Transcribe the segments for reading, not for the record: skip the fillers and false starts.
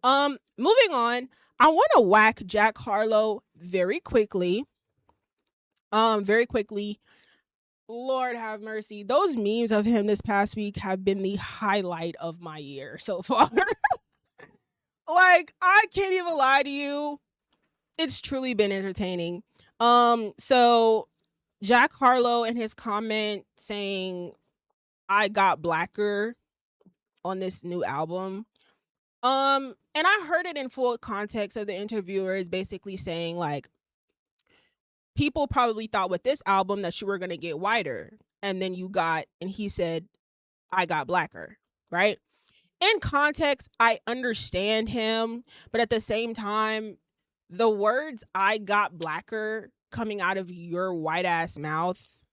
Moving on, I want to whack Jack Harlow very quickly. Very quickly. Lord have mercy. Those memes of him this past week have been the highlight of my year so far. Like, I can't even lie to you. It's truly been entertaining. So Jack Harlow in his comment saying I got blacker on this new album. And I heard it in full context of the interviewer is basically saying like people probably thought with this album that you were gonna get whiter. And then and he said, I got blacker, right? In context, I understand him, but at the same time, the words I got blacker coming out of your white ass mouth,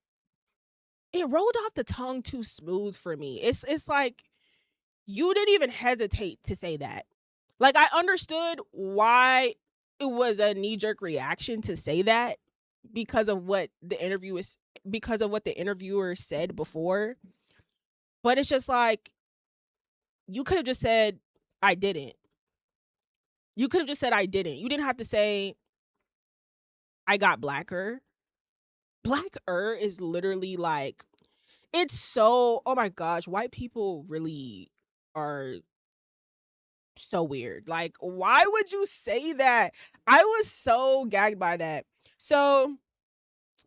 it rolled off the tongue too smooth for me. It's like you didn't even hesitate to say that. Like I understood why it was a knee-jerk reaction to say that because of what the interview is because of what the interviewer said before. But it's just like you could have just said I didn't. You could have just said I didn't. You didn't have to say I got blacker. Blacker is literally like it's so oh my gosh, white people really are so weird. Like, why would you say that? I was so gagged by that. So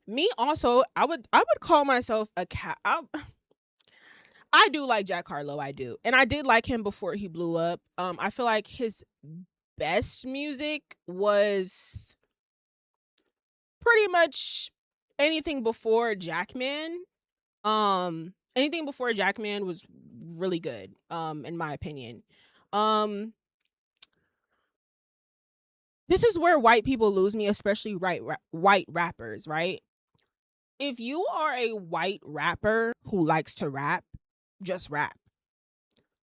me also, I would call myself a cat. I do like Jack Harlow, I do, and I did like him before he blew up. I feel like his best music was pretty much anything before Jackman. Anything before Jackman was really good. In my opinion. Um, this is where white people lose me, especially white rappers, right? If you are a white rapper who likes to rap, just rap.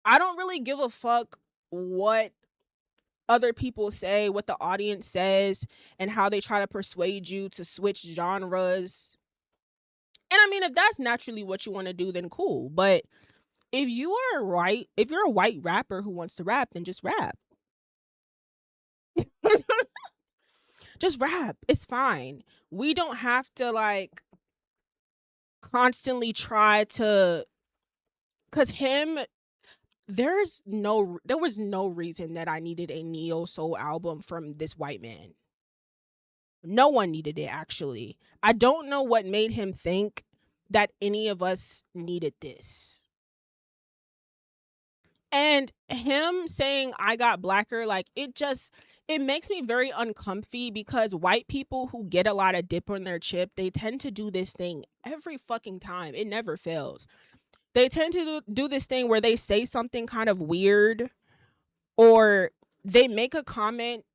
I don't really give a fuck what other people say, what the audience says, and how they try to persuade you to switch genres. And I mean, if that's naturally what you want to do, then cool. But if you're a white rapper who wants to rap, then just rap. Just rap. It's fine. We don't have to like constantly try to cuz him there was no reason that I needed a neo soul album from this white man. No one needed it actually. I don't know what made him think that any of us needed this. And him saying I got blacker, like it makes me very uncomfy because white people who get a lot of dip on their chip, they tend to do this thing every fucking time. It never fails. They tend to do this thing where they say something kind of weird or they make a comment,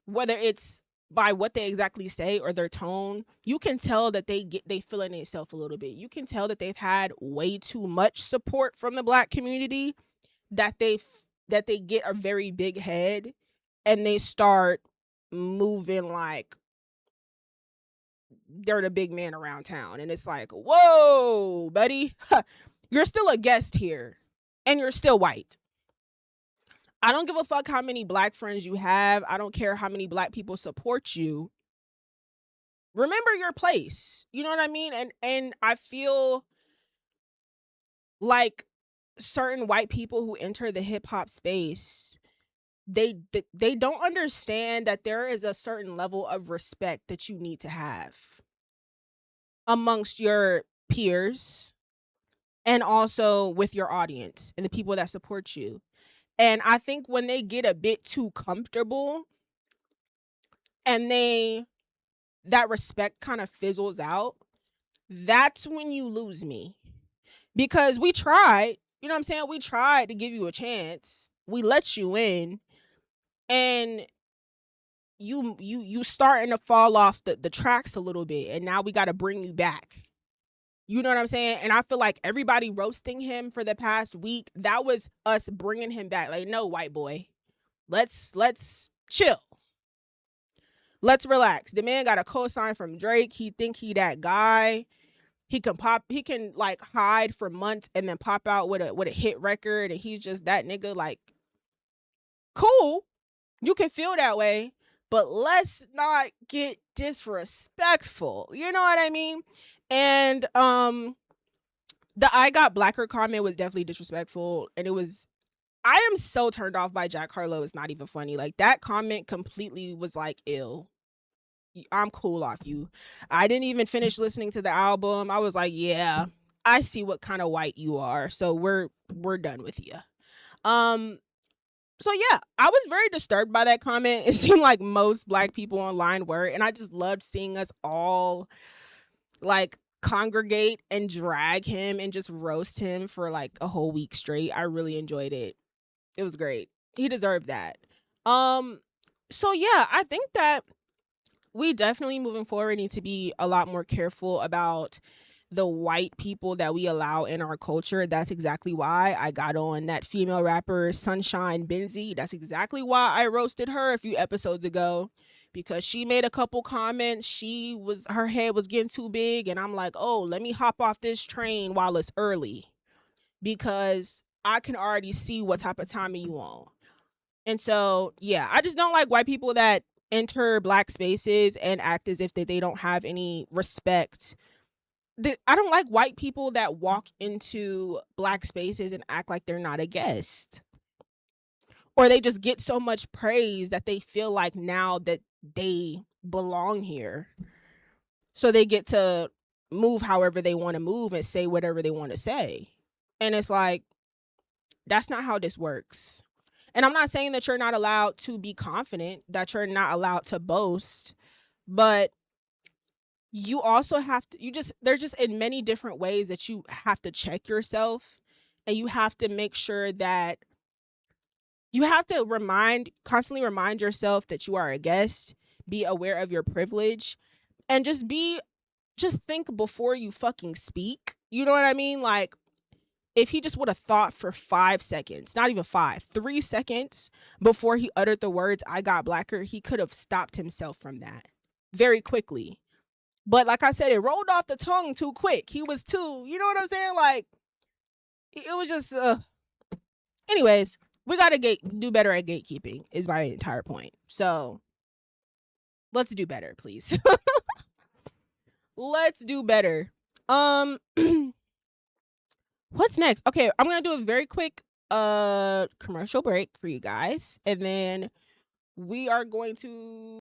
whether it's by what they exactly say or their tone, you can tell that they feeling themselves a little bit. You can tell that they've had way too much support from the black community that they get a very big head and they start moving like they're the big man around town. And it's like, whoa, buddy, you're still a guest here and you're still white. I don't give a fuck how many black friends you have. I don't care how many black people support you. Remember your place. You know what I mean? And I feel like certain white people who enter the hip hop space, they don't understand that there is a certain level of respect that you need to have amongst your peers and also with your audience and the people that support you. And I think when they get a bit too comfortable and that respect kind of fizzles out, that's when you lose me. Because we tried, you know what I'm saying? We tried to give you a chance. We let you in and you starting to fall off the tracks a little bit and now we got to bring you back. You know what I'm saying? And I feel like everybody roasting him for the past week, that was us bringing him back. Like, no, white boy, let's chill. Let's relax. The man got a cosign from Drake. He think he that guy. He can like hide for months and then pop out with a hit record and he's just that nigga. Like, Cool. You can feel that way, but let's not get disrespectful. You know what I mean? And the I got blacker comment was definitely disrespectful, and it was I am so turned off by Jack Harlow. It's not even funny. Like, that comment completely was like, ill. I'm cool off you. I didn't even finish listening to the album. I was like, yeah, I see what kind of white you are. So we're done with you. So yeah, I was very disturbed by that comment. It seemed like most black people online were, and I just loved seeing us all like congregate and drag him and just roast him for like a whole week straight. I really enjoyed it. It was great. He deserved that. Um so yeah, I think that we definitely moving forward need to be a lot more careful about the white people that we allow in our culture. That's exactly why I got on that female rapper Sunshine Benzie. That's exactly why I roasted her a few episodes ago, because she made a couple comments. Her head was getting too big, and I'm like, "Oh, let me hop off this train while it's early, because I can already see what type of timing you on." And so, yeah, I just don't like white people that enter black spaces and act as if they don't have any respect. I don't like white people that walk into black spaces and act like they're not a guest. Or they just get so much praise that they feel like now that they belong here. So they get to move however they want to move and say whatever they want to say. And it's like, that's not how this works. And I'm not saying that you're not allowed to be confident, that you're not allowed to boast, but you also have to, there's just in many different ways that you have to check yourself, and you have to make sure that you have to constantly remind yourself that you are a guest, be aware of your privilege, and just think before you fucking speak. You know what I mean? Like, if he just would have thought for 5 seconds, not even 5, 3 seconds before he uttered the words, I got blacker, he could have stopped himself from that very quickly. But like I said, it rolled off the tongue too quick. He was too, you know what I'm saying? Like, it was just, anyways, we got to do better at gatekeeping is my entire point. So let's do better, please. Let's do better. What's next? Okay, I'm going to do a very quick commercial break for you guys, and then we are going to